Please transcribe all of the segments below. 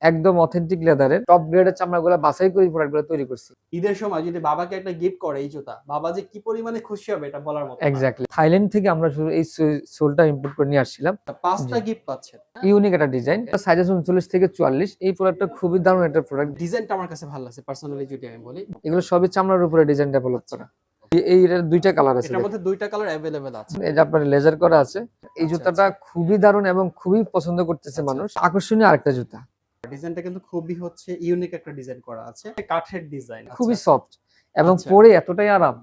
একদম অথেন্টিক লেদারের টপ গ্রেডের চামড়াগুলো বাছাই করে প্রোডাক্টগুলো তৈরি করছি। ঈদের সময় যদি বাবাকে একটা গিফট করে এই জুতা, বাবা যে কি পরিমাণে খুশি হবে এটা বলার মতো না। এক্স্যাক্টলি। থাইল্যান্ড থেকে আমরা শুধু এই সোলটা ইম্পোর্ট করে নিয়ে আসছিলাম। ৫ টা জি। গিফট পাচ্ছেন। ইউনিক একটা ডিজাইন। সাইজ আছে 39 থেকে 44। এই প্রোডাক্টটা খুবই দারুণ একটা প্রোডাক্ট। ডিজাইনটা আমার কাছে ভালো লাগছে পার্সোনালি যদি আমি বলি। এগুলো সবই চামড়ার উপরে ডিজাইন ডেভেলপ করা। এটার ২ টা কালার আছে। এটার মধ্যে ২ টা কালার अवेलेबल আছে। এই যে আপনার লেজার করা আছে। এই আচ্ছা, জুতাটা খুবই দারুণ এবং খুবই পছন্দ করতেছে আচ্ছা, মানুষ। আকর্ষণীয় আরেকটা জুতা। ডিজাইনটা কিন্তু খুবই হচ্ছে ইউনিক একটা ডিজাইন করা আছে। কাঠের ডিজাইন। খুবই সফট এবং আচ্ছা। পরে এতটাই আরাম।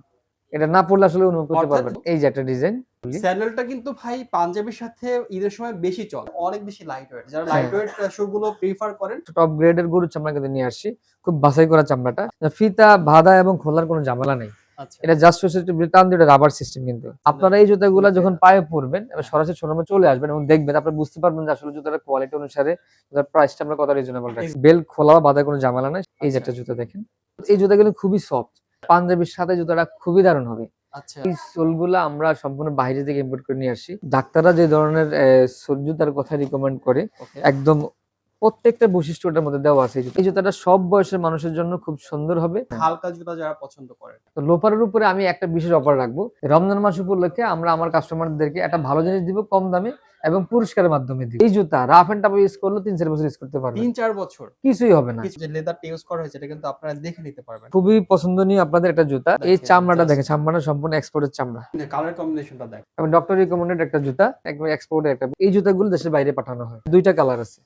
এটা না পড়লে আসলে অনুভব করতে অর্থাৎ পারবেন। এই যে একটা ডিজাইন। স্যান্ডেলটা কিন্তু ভাই পাঞ্জাবির সাথে ঈদের সময় বেশি চলে। অনেক বেশি লাইট ওয়েট। যারা হ্যাঁ। লাইট ওয়েট শু গুলো প্রেফার করেন টপ গ্রেডের গরুর চামড়া কিন্তু নিয়ে আসছি। খুব বাছাই করা চামড়াটা। ফিতা, বাঁধা এবং খোলার কোনো ঝামেলা নেই। আচ্ছা। এটা জাস্ট হচ্ছে একটু টান দিয়ে রাবার সিস্টেম কিন্তু। আপনারা এই জুতাগুলা যখন পায়ে পরবেন এবার সরাসরি শোরুমে চলে আসবেন এবং দেখবেন আপনারা বুঝতে পারবেন যে আসলে জুতাটার কোয়ালিটি অনুসারে জুতার প্রাইসটা আমরা কত রিজনেবল রাখছি। বেল্ট খোলা বা বাঁধার কোনো ঝামেলা নাই। এই যে একটা জুতা দেখেন। এই জুতাগুলো খুবই সফট। পাঞ্জাবির সাথে জুতাটা খুবই দারুণ হবে। আচ্ছা। এই সোলগুলা আমরা সম্পূর্ণ বাইরে থেকে ইম্পোর্ট করে নিয়ে আসি। ডাক্তাররা যে ধরনের সোল জুতার কথা রিকমেন্ড করে ওকে। একদম প্রত্যেকটা বৈশিষ্ট্য ওটার মধ্যে দেওয়া আছে। এই জুতাটা সব বয়সের মানুষের জন্য খুব সুন্দর হবে। হালকা জুতা যারা পছন্দ করেন। তো লোফারের উপরে আমি একটা বিশেষ অফার রাখবো। রমজান মাস উপলক্ষে আমরা আমার কাস্টমারদেরকে একটা ভালো জিনিস দিব কম দামে এবং পুরস্কারের মাধ্যমে দিব। এই জুতা রাফ এন্ড টাফ ইউজ করলে ৩-৪ বছর ইউজ করতে পারবেন। ৩-৪ বছর। কিছুই হবে না। কিছু যে লেদারটা ইউজ করা হয়েছে এটা কিন্তু আপনারা দেখে নিতে পারবেন। খুবই পছন্দনীয় আপনাদের একটা জুতা। এই দেখেন, চামড়াটা just- দেখেন, চামড়াটা সম্পূর্ণ এক্সপোর্টের চামড়া। কালার কম্বিনেশনটা দেখেন। এবং ডক্টর রিকমেন্ডেড একটা জুতা, একবার এক্সপোর্টের একটা। এই জুতাগুলো দেশের বাইরে পাঠানো হয়। ২ টা কালার আছে।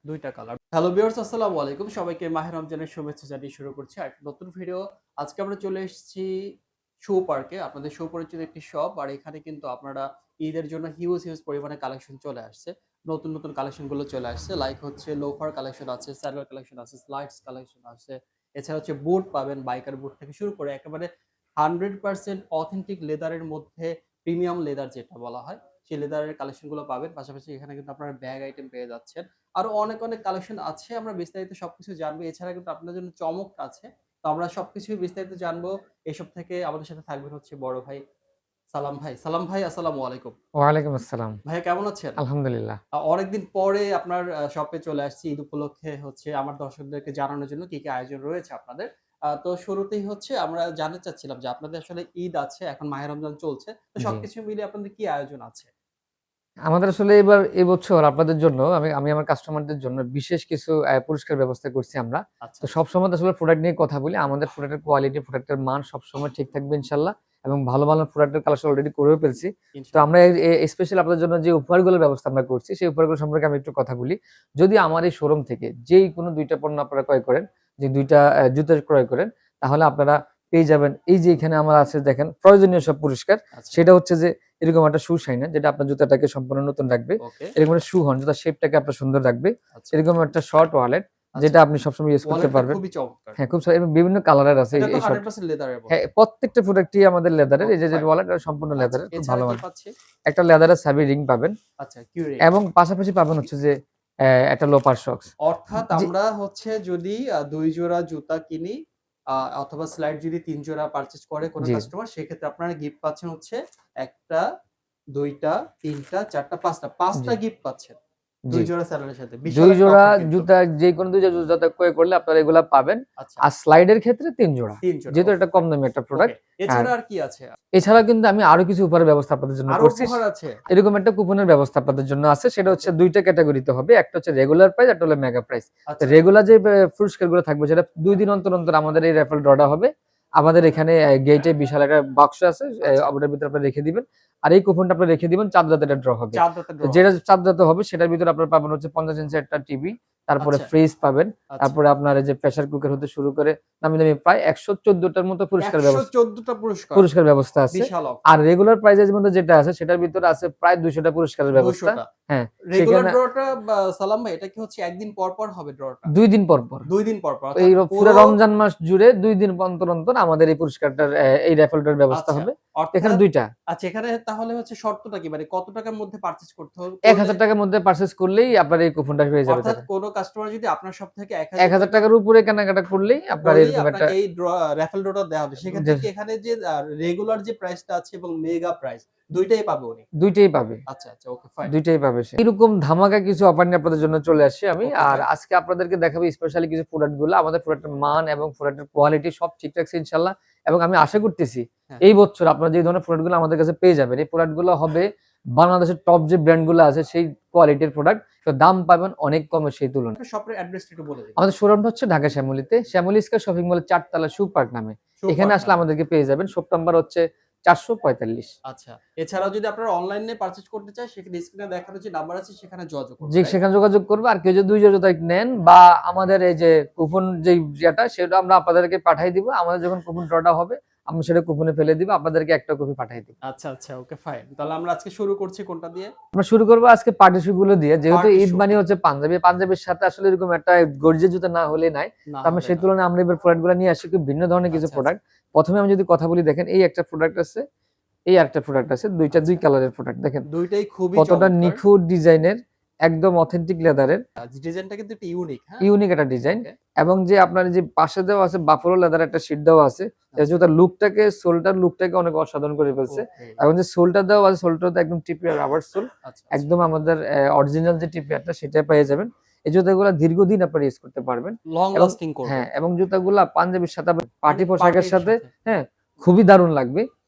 ২ টা কালার। হ্যালো ভিউয়ার্স আসসালামু আলাইকুম। সবাইকে মাহে রমজানের শুভেচ্ছা জানিয়ে শুরু করছি আরেকটা নতুন ভিডিও। আজকে আমরা চলে এসেছি শো পার্কে। আপনাদের সুপরিচিত একটি শপ। আর এখানে কিন্তু আপনারা ঈদের জন্য হিউজ পরিমাণে কালেকশন চলে আসছে। নতুন কালেকশন গুলো চলে আসছে। লাইক হচ্ছে লোফার কালেকশন আছে, স্যান্ডেল কালেকশন আছে, স্লাইডস কালেকশন আছে। এছাড়া হচ্ছে বুট পাবেন, বাইকার বুট থেকে শুরু করে একেবারে 100% অথেন্টিক লেদারের মধ্যে প্রিমিয়াম লেদার যেটা বলা হয়, সেই লেদারের কালেকশন গুলো পাবেন। পাশাপাশি এখানে কিন্তু আপনারা ব্যাগ আইটেম পেয়ে যাচ্ছেন। আরো অনেক কালেকশন আছে। আমরা বিস্তারিত সবকিছু জানবো। এছাড়া কিন্তু আপনাদের জন্য চমক আছে। তো আমরা সবকিছুই বিস্তারিত জানবো। এসব থেকে আমাদের সাথে থাকবেন হচ্ছে বড় ভাই সালাম ভাই। সালাম ভাই আসসালামু আলাইকুম। ওয়ালাইকুম আসসালাম। ভাইয়া কেমন আছেন? আলহামদুলিল্লাহ। অনেকদিন পরে আপনার শপে চলে আসছি। ঈদ উপলক্ষে হচ্ছে আমার দর্শকদেরকে জানানোর জন্য কি আয়োজন রয়েছে আপনাদের। তো শুরুতেই হচ্ছে আমরা জানতে চাচ্ছিলাম যে আপনাদের আসলে ঈদ আছে, এখন মাহে রমজান চলছে। তো জি। সবকিছু মিলিয়ে আপনাদের কি আয়োজন আছে? আমাদের আসলে এবছর আপনাদের জন্য আমি আমার কাস্টমারদের জন্য বিশেষ কিছু পুরস্কার ব্যবস্থা করছি আমরা। আচ্ছা, তো সবসময় তো আসলে প্রোডাক্ট নিয়ে কথা বলি। আমাদের প্রোডাক্টের কোয়ালিটি, প্রোডাক্টের মান সবসময় ঠিক থাকবে ইনশাআল্লাহ এবং ভালো প্রোডাক্টের কালেকশন অলরেডি করেও ফেলছি। তো ইনশাআল্লাহ। আমরা স্পেশালি আপনাদের জন্য যে উপহারগুলোর ব্যবস্থা আমরা করছি, সেই উপহারগুলো সম্পর্কে আমি একটু কথা বলি। যদি আমার এই শোরুম থেকে যেই কোনো ২ টা পণ্য আপনারা ক্রয় করেন, যে ২ টা জুতা ক্রয় করেন, তাহলে আপনারা পেয়ে যাবেন এই যে এখানে আমার আছে দেখেন প্রয়োজনীয় সব পুরস্কার। আচ্ছা, সেটা হচ্ছে যে এরকম একটা শু শাইনার যেটা আপনার জুতাটাকে সম্পূর্ণ নতুন রাখবে। ওকে। এরকম একটা শু হর্ন জুতার শেপটাকে আপনার সুন্দর রাখবে। আচ্ছা, এরকম একটা শর্ট ওয়ালেট আচ্ছা। যেটা আপনি সবসময় ইউজ করতে ওয়ালেটটা পারবেন। খুবই চমৎকার। হ্যাঁ, খুব এবং বিভিন্ন কালারের আছে এটা তো এই শর্ট। 100% লেদারের হ্যাঁ, মধ্যে। প্রত্যেকটা প্রোডাক্টই আমাদের লেদারের। এই যে ফাইন। ওয়ালেট সম্পূর্ণ আচ্ছা, লেদারের, খুব এছাড়া ভালো কি মান। পাচ্ছি? একটা লেদারের সাবি রিং পাবেন আচ্ছা, কিউরিং। এবং পাশাপাশি পাবেন হচ্ছে যে একটা লোপার সক্স। অর্থাৎ জি, আমরা হচ্ছে যদি ২ জোড়া জুতা কিনি অথবা স্লাইড যদি ৩ জোড়া পারচেজ করে কোন জি। কাস্টমার সেক্ষেত্রে আপনারা গিফট পাচ্ছেন হচ্ছে ১ টা, ২ টা, ৩ টা, ৪ টা, ৫ টা। ৫ জি, টা গিফট পাচ্ছেন। জি। ২ জোড়া স্যান্ডেলের সাথে। ২ বিশাল একটা জোড়া অফার কিন্তু। জুতা যেকোনো ২ জোড়া জুতা ক্রয় করলে আপনারা এগুলা পাবেন। আচ্ছা, আর স্লাইডের ক্ষেত্রে ৩ জোড়া। ৩ জোড়া। যেহেতু ওকে, এটা কম ফাইন। দামি একটা ওকে। প্রোডাক্ট। আর এছাড়া আর কি আছে? এছাড়া কিন্তু আমি আরো কিছু উপহারের ব্যবস্থা আপনাদের জন্য আরো করছি। উপহার আছে? এরকম একটা কুপনের ব্যবস্থা আপনাদের জন্য আছে। সেটা হচ্ছে ২ টা ক্যাটেগরিতে হবে। একটা হচ্ছে রেগুলার প্রাইস, একটা হলো মেগা প্রাইস। তো আচ্ছা, রেগুলার যে পুরস্কারগুলো থাকবে সেটা ২ দিন অন্তর আমাদের এই রেফারেল ড্রটা হবে। আমাদের এখানে গেটে বিশাল একটা বাক্স আছে। আচ্ছা। ওটার ভিতরে আপনারা রেখে দিবেন। আর এই কুপনটা আপনারা রেখে দিবেন, চাঁদ রাতে এটা ড্র হবে। চাঁদ রাতে তো ড্র যেটা হবে। চাঁদ রাতে হবে সেটার ভিতরে আপনারা পাবেন হচ্ছে ৫০ ইঞ্চি একটা টিভি, তারপরে আচ্ছা, ফ্রিজ পাবেন। আচ্ছা। তারপরে আপনার এই যে প্রেসার কুকার হতে শুরু করে দামি প্রায় ১১৪ টার মতো ১১৪ টা পুরস্কার। পুরস্কার ব্যবস্থা আছে। বিশাল অফার। আর রেগুলার প্রাইজের মধ্যে যেটা আছে সেটার ভিতরে আছে প্রায় ২০০ টা পুরস্কারের ২০০ ব্যবস্থা। টা। হ্যাঁ, রেগুলার সেখানে ড্রটা সালাম ভাই এটা কি হচ্ছে একদিন পর হবে ড্রটা? ২ দিন পর। ২ দিন পর। এই অর্থাৎ পুরো পুরো রমজান মাস জুড়ে ২ দিন অন্তর আমাদের এই পুরস্কারটার এই র‍্যাফেলটার ব্যবস্থা আচ্ছা। হবে। এখানে অর্থাৎ দুইটা। আচ্ছা, এখানে তাহলে হচ্ছে শর্তটা কি? মানে কত টাকার মধ্যে পারচেজ করতে হবে? ১,০০০ টাকার মধ্যে পারচেজ করলেই আপনার এই কুপনটা পেয়ে যাবে অর্থাৎ তারা। কোন কাস্টমার যদি আপনার শপ থেকে ১,০০০ ১,০০০ টাকা টাকার উপরে কেনাকাটা করলেই আপনার করলেই এরকম আপনার একটা এই র‍্যাফেল ড্রটা দেওয়া হবে। সেক্ষেত্রে যে কি এখানে যে রেগুলার যে প্রাইসটা আছে এবং মেগা প্রাইস ২ টাই পাবে উনি? ২ টাই পাবে। আচ্ছা, আচ্ছা, ওকে ফাইন। ২ টাই পাবে সে। এরকম ধামাকা কিছু অফার নিয়ে আপনাদের জন্য চলে আসছি আমি। ওকে আর ফাইন। আজকে আপনাদেরকে দেখাবো স্পেশালি কিছু প্রোডাক্ট গুলো। আমাদের প্রোডাক্টের মান এবং প্রোডাক্টের কোয়ালিটি সব ঠিকঠাক আছে ইনশাআল্লাহ। এবং আমি আশা করতেছি হ্যাঁ। এই বছর আপনারা যে ধরনের প্রোডাক্ট গুলো আমাদের কাছে পেয়ে যাবেন, এই প্রোডাক্ট গুলো হবে বাংলাদেশের টপ যে ব্র্যান্ড গুলো আছে সেই কোয়ালিটির প্রোডাক্ট। তো দাম পাবেন অনেক কমে সেই তুলনায়। আপনার শপের অ্যাড্রেসটা একটু বলে দিন। আমাদের শোরুমটা হচ্ছে ঢাকা শ্যামলীতে, শ্যামলী স্কয়ার শপিং মলের ৪ তলা শু পার্ক নামে। শো এখানে পার্ক আসলে নামে। আমাদেরকে পেয়ে যাবেন। শপ নাম্বার হচ্ছে ৪৪৫। আচ্ছা। এছাড়াও যদি আপনারা অনলাইনে পারচেজ করতে চান সেখানে স্ক্রিনে দেখানো যে নাম্বার আছে সেখানে যোগাযোগ করবেন, জি, রাইট? সেখানে যোগাযোগ করবে। আর কেউ যদি ২ জোড়া জুতা নেন বা আমাদের এই যে কুপন যেই ইয়েটা সেটা আমরা আপনাদেরকে পাঠায় দিব। আমাদের যখন কুপন ড্রটা হবে আমরা সেটা কুপনে ফেলে দিব। আপনাদেরকে একটা কপি পাঠায় দিব। আচ্ছা, আচ্ছা, ওকে ফাইন। তাহলে আমরা আজকে শুরু করছি কোনটা দিয়ে? আমরা শুরু করব আজকে পার্টি শু গুলো দিয়ে। যেহেতু পার্টি ঈদ শু। মানে হচ্ছে পাঞ্জাবি। পাঞ্জাবির সাথে আসলে এরকম একটা গর্জিয়াস জুতা না হলে নাই। না তো আমরা হবে সেই না। তুলনায় আমরা এবার প্রোডাক্ট গুলো নিয়ে আসি খুব ভিন্ন ধরনের কিছু আচ্ছা, আচ্ছা, প্রোডাক্ট। ১ম এ আমি যদি কথা বলি দেখেন এই একটা প্রোডাক্ট আছে, এই আরেকটা প্রোডাক্ট আছে। ২ টা ২ আচ্ছা। কালারের প্রোডাক্ট দেখেন। ২ টাই খুবই কতটা চমৎকার। নিখুঁত ডিজাইনের, একদম অথেন্টিক লেদারের, ডিজাইনটা কিন্তু একটু ইউনিক, হ্যাঁ? ইউনিক একটা ডিজাইন। ওকে। এবং যে আপনার যে পাশে দেওয়া আছে বাফালো লেদার একটা শীট দেওয়া আছে। এই আচ্ছা। জুতার লুকটাকে সোলটার লুকটাকে অনেক অসাধারণ করে ফেলছে। ওকে। এবং যে সোলটা দেওয়া আছে সোলটাতে একদম টিপিয়ার রাবার সোল। আচ্ছা, আচ্ছা। একদম আমাদের অরিজিনাল যে টিপিয়ারটা সেটা পেয়ে যাবেন। এই জুতাগুলা দীর্ঘদিন আপনারা ইউজ করতে পারবেন। লং এবং লাস্টিং করবে। হ্যাঁ, এবং জুতাগুলা পাঞ্জাবির সাথে পার্টি মানে পোশাকের পার্টির সাথে সাথে। হ্যাঁ, খুবই দারুণ লাগবে।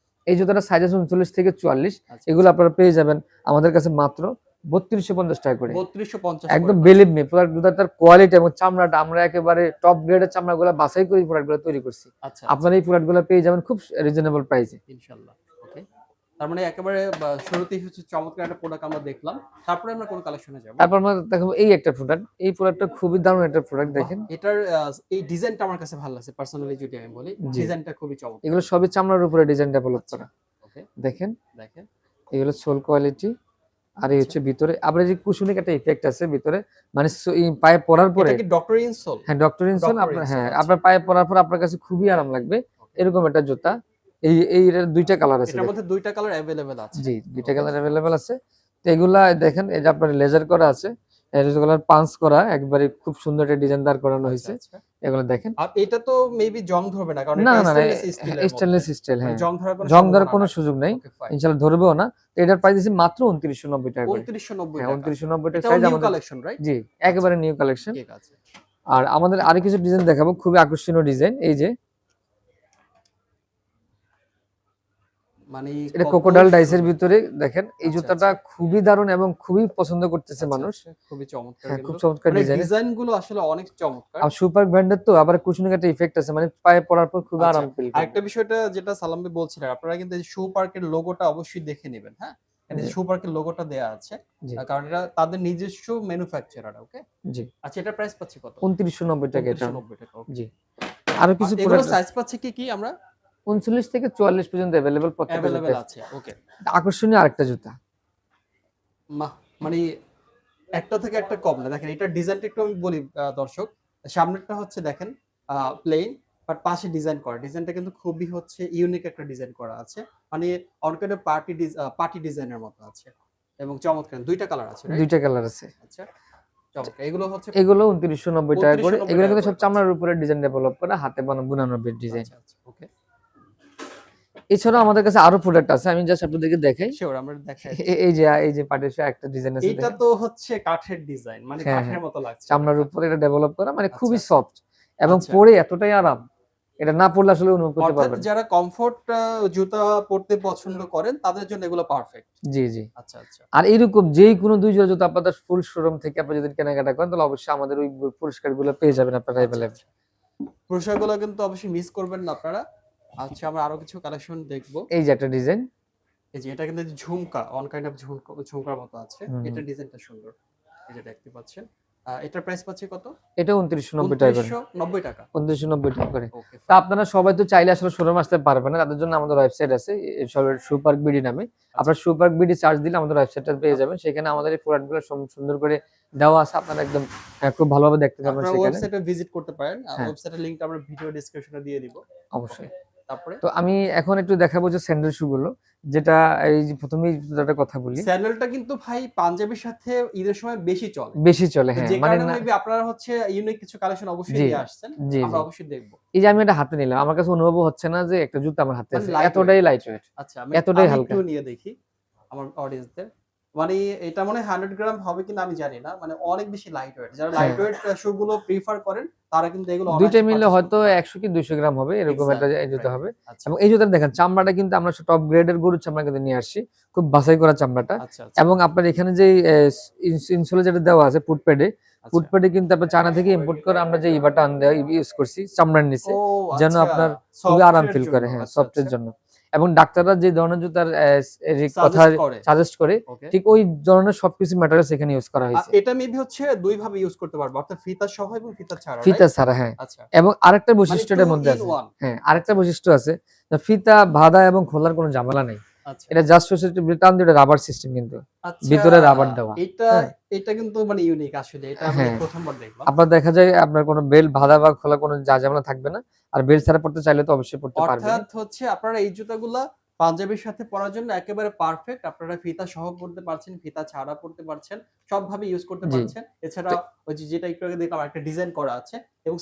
এই জুতাটা সাইজ আছে ৩৯ থেকে ৪৪। আচ্ছা, এগুলো আচ্ছা। আপনারা পেয়ে যাবেন আমাদের কাছে মাত্র ৩২৫০ টাকা করে। ৩২৫০ একদম করে বিলিভ মি প্রোডাক্ট জুতাটার কোয়ালিটি এবং চামড়াটা আমরা একেবারে টপ গ্রেডের চামড়াগুলো বাছাই করে প্রোডাক্টগুলো তৈরি করছি। আচ্ছা, আপনারা এই প্রোডাক্টগুলো পেয়ে যাবেন খুব রিজনেবল প্রাইসে। ইনশাআল্লাহ। ওকে। তার মানে একেবারে শুরুতেই হচ্ছে চমৎকার একটা প্রোডাক্ট আমরা দেখলাম। তারপরে আমরা কোন কালেকশনে যাব? তারপর আমরা দেখাবো এই একটা প্রোডাক্ট। এই প্রোডাক্টটা খুবই দারুণ একটা প্রোডাক্ট বাহ! দেখেন। এটার এই ডিজাইনটা আমার কাছে ভালো লাগছে পার্সোনালি যদি আমি বলি। জি। ডিজাইনটা খুবই চমৎকার। এগুলো সবই চামড়ার উপরে ডিজাইন ডেভেলপ আচ্ছা। করা। ওকে, দেখেন, দেখেন। এগুলো সোল কোয়ালিটি। আর এই আচ্ছা। হচ্ছে ভিতরে আবার এই যে কুশনিক একটা ইফেক্ট আছে ভিতরে। মানে এই পায়ে পরার পরে এটা কি ডক্টর ইনসোল? হ্যাঁ, ডক্টর ইনসোল ডক্টর আপনার ইনসোল, হ্যাঁ, আচ্ছা। আপনার পায়ে পরার পর আপনার কাছে খুবই আরাম লাগবে। ওকে। এরকম একটা জুতা। এটার ২ টা কালার আছে এটার দেখেন। মধ্যে ২ টা কালার এভেইলেবল আছে। জি, ২ টা ওকে। কালার এভেইলেবল আছে। তো এগুলা দেখেন এই যে আপনার লেজার করা আছে। কালার পাঞ্চ করা একবারে খুব সুন্দর একটা ডিজাইন দাঁড় করানো আচ্ছা, হইছে। আচ্ছা। এগুলো দেখেন। আর এটা তো মেবি জং ধরবে না কারণ না, এটা না, না, স্টেনলেস স্টিলের মধ্যে। স্টেনলেস স্টিল মানে হ্যাঁ। জং ধরার কোনো জং ধরার সম্ভাবনা কোনো নাই। সুযোগ নাই। ওকে, ফাইন। ইনশাআল্লাহ ধরবেও না। তো এটার প্রাইস দিছি মাত্র ২৯৯০ টাকা করে। ২৯৯০ হ্যাঁ, টাকা। ২৯৯০ টাকা এটাও সাইজ নিউ আমাদের। Collection, right? জি, আচ্ছা, একেবারে নিউ কালেকশন। ঠিক আছে। আর আমাদের আরো কিছু ডিজাইন দেখাবো খুবই আকর্ষণীয় ডিজাইন। এই যে মানে এটা কত ক্রোকোডাইল ডাইসের সুন্দর। ভিতরে দেখেন এই আচ্ছা, জুতাটা আচ্ছা। খুবই দারুণ এবং খুবই পছন্দ করতেছে আচ্ছা, মানুষ। আচ্ছা। খুবই চমৎকার হ্যাঁ, খুব কিন্তু। চমৎকার মানে ডিজাইনের। ডিজাইন গুলো আসলে অনেক চমৎকার। আর সুপার ব্র্যান্ডের তো আবার কুশনিক একটা ইফেক্ট আছে। মানে পায়ে পরার পর খুবই আচ্ছা, আরাম ফিল করবেন। আরেকটা বিষয়টা যেটা সালাম ভাই বলছিলেন, আপনারা কিন্তু এই শু পার্কের লোগোটা অবশ্যই দেখে নিবেন, হ্যাঁ? এখানে জি, শু পার্কের লোগোটা দেয়া আছে। জি, কারণ এটা তাদের নিজস্ব ম্যানুফ্যাকচারার, ওকে? জি। আচ্ছা, এটার প্রাইস পাচ্ছি কত? ২৯৯০ টাকা এটা। ২৯৯০ টাকা, ওকে। জি। আরো আর কিছু এগুলো প্রোডাক্ট সাইজ পাচ্ছি কি আমরা? ৩৯ থেকে ৪৪ পর্যন্ত এভেইলেবল প্রত্যেকটা এভেইলেবল জুতায়। আছে, ওকে। আকর্ষণীয় আরেকটা জুতা। মানে একটা থেকে একটা কম না। দেখেন এটার ডিজাইনটা একটু আমি বলি দর্শক। সামনেরটা হচ্ছে দেখেন প্লেন বাট পাশে ডিজাইন করা। ডিজাইনটা কিন্তু খুবই হচ্ছে ইউনিক একটা ডিজাইন করা আছে। মানে অনেকটা পার্টি ডিজাইনের মতো আছে। এবং চমৎকার ২ টা কালার আছে, ২ রাইট? টা কালার আছে। আচ্ছা, চমৎকার। এগুলো হচ্ছে এগুলো ২৯৯০ টাকা করে। ২৯৯০ এগুলো টাকা কিন্তু করে সব পাচ্ছি। চামড়ার উপরে ডিজাইন ডেভেলপ করা, হাতে বুনানো ডিজাইন। আচ্ছা, আচ্ছা, ওকে। এছাড়াও আমাদের কাছে আরো প্রোডাক্ট আছে। আমি জাস্ট আপনাদেরকে দেখাই। শিওর আমরা দেখাই। এই যে পার্টির একটা ডিজাইন আছে এইটা দেখেন। তো হচ্ছে কাঠের ডিজাইন। মানে হ্যাঁ, কাঠের হ্যাঁ। মতো লাগছে চামড়ার অনেকটা। উপরে এটা ডেভেলপ করা মানে আচ্ছা, খুবই সফট এবং আচ্ছা। পরে এতটাই আরাম। এটা না পড়লে আসলে অনুভব করতে অর্থাৎ পারবেন না। যারা কমফোর্ট জুতা পড়তে পছন্দ করেন তাদের জন্য এগুলো পারফেক্ট। জি, জি। আচ্ছা, আচ্ছা। আর এরকম যেই কোনো ২ জোড়া জুতা আপনাদের ফুল শোরুম থেকে আপনি যদি কেনাকাটা করেন তাহলে অবশ্যই আমাদের ওই পুরস্কারগুলো পেয়ে যাবেন আপনারা আচ্ছা, এভেইলেবল। আচ্ছা। পোশাকগুলো কিন্তু অবশ্যই মিস করবেন না আপনারা। আচ্ছা, আমরা আরো কিছু কালেকশন দেখব। এই যে একটা ডিজাইন। এই যে এটা কিন্তু ঝুমকা, অন কাইন্ড অফ ঝুমকার মতো আছে। হুম, হুম। এটার ডিজাইনটা সুন্দর। এই যে দেখতে পাচ্ছেন। এটার প্রাইস পাচ্ছি কত? এটা ২৯৯০ টাকা করে। ২৯৯০ টাকা। ২৯৯০ টাকা করে। ওকে, তা আপনারা সবাই তো চাইলে আসলে শোরুম আসতে পারবেন না। তাদের জন্য আমাদের ওয়েবসাইট আছে। সুপার্ক বিডি নামে। আপনারা সুপার্ক বিডি সার্চ দিলে আমাদের ওয়েবসাইটটা পেয়ে যাবেন। সেখানে আমাদের এই প্রোডাক্টগুলো সুন্দর করে দেওয়া আছে। আপনারা একদম খুব ভালোভাবে দেখতে পারবেন আপনারা সেখানে। ওয়েবসাইটে ভিজিট করতে পারেন। হ্যাঁ, ওয়েবসাইটের লিংকটা আমরা ভিডিও ডেসক্রিপশনে দিয়ে দিব। অবশ্যই। তারপরে তো আমি এখন একটু দেখাবো যে স্যান্ডেল শু গুলো, যেটা এই যে প্রথমেই জুতাটার কথা বলি। স্যান্ডেলটা কিন্তু ভাই পাঞ্জাবির সাথে ঈদের সময় বেশি চলে। বেশি চলে, তো হ্যাঁ, যে মানে কারণে না। মেবি আপনারা হচ্ছে ইউনিক কিছু কালেকশন অবশ্যই জি, নিয়ে আসছেন। জি, আমরা জি। অবশ্যই দেখব। এই যে আমি এটা হাতে নিলাম, আমার কাছে অনুভব হচ্ছে না যে একটা জুতা আমার হাতে মানে আছে। Light weight. এতটাই লাইট ওয়েট, আচ্ছা আমি এতটাই আমি হালকা। একটু নিয়ে দেখি আমার অডিয়েন্সদের। মানে এটা মনে হয় 100 গ্রাম হবে কিনা আমি জানি না। মানে অনেক বেশি লাইট ওয়েট। যারা হ্যাঁ, লাইট ওয়েট শু গুলো প্রিফার করেন তারা কিন্তু এগুলো ২ টা অনায়াসে মিললে পারচেজ হয়তো করতে পারেন। ১০০ কি ২০০ গ্রাম হবে, এরকম একটা এক্সাক্টলি জুতা রাইট। হবে। আচ্ছা, এবং এই জুতাটা দেখেন চামড়াটা কিন্তু আমরা টপ গ্রেডের গরুর চামড়া কিন্তু নিয়ে আসছি। খুব বাছাই করা চামড়াটা। আচ্ছা, আচ্ছা, এবং আপনার এখানে যেই ইনসোলে যেটা দেওয়া আছে ফুটপ্যাডে, আচ্ছা। ফুটপ্যাডে কিন্তু আপনার চায়না থেকে ইম্পোর্ট করে আমরা যে বাটন ইউজ করছি চামড়ার নিচে, ও যেন আচ্ছা, আপনার খুবই সফট আরাম এর ফিল জন্য। করে, হ্যাঁ, আচ্ছা, সফট এর আচ্ছা। জন্য। এবং ডাক্তাররা যে ধরনের জুতার কথা সাজেস্ট করে। সাজেস্ট করে, ওকে। ঠিক ওই ধরনের সবকিছু ম্যাটেরিয়ালস এখানে ইউজ করা হয়েছে। এটা মেবি হচ্ছে ২ ভাবে ইউজ করতে পারবো। অর্থাৎ ফিতা সহ এবং ফিতা ছাড়া, ফিতা রাইট? ছাড়া, হ্যাঁ। আচ্ছা। এবং আরেকটা মানে বৈশিষ্ট্য 2 এটার মধ্যে in আছে। 1। হ্যাঁ, আরেকটা আচ্ছা, বৈশিষ্ট্য আছে যে ফিতা বাঁধা এবং খোলার কোনো ঝামেলা নেই। আচ্ছা। এটা জাস্ট হচ্ছে একটু টান দিয়ে রাবার সিস্টেম কিন্তু। আচ্ছা, ভিতরে রাবার দেওয়া। এটা হ্যাঁ? এটা কিন্তু মানে ইউনিক আসলে। এটা আমি হ্যাঁ। ১ম বার দেখলাম। আপনার দেখা যায় আপনার কোনো বেল্ট বাঁধা বা খোলা কোনো ঝামেলা থাকবে না। আর বেল্ট ছাড়া পড়তে চাইলে তো অবশ্যই পড়তে পারবেনই। অর্থাৎ হচ্ছে আপনারা এই জুতাগুলা পাঞ্জাবির সাথে পরার জন্য একেবারে পারফেক্ট। আপনারা ফিতা সহ পড়তে পারছেন, ফিতা ছাড়া পড়তে পারছেন। সবভাবে ইউজ করতে জি। পারছেন। এছাড়া তো ওই যে যেটা একটু আগে দেখলাম একটা ডিজাইন করা আছে এবং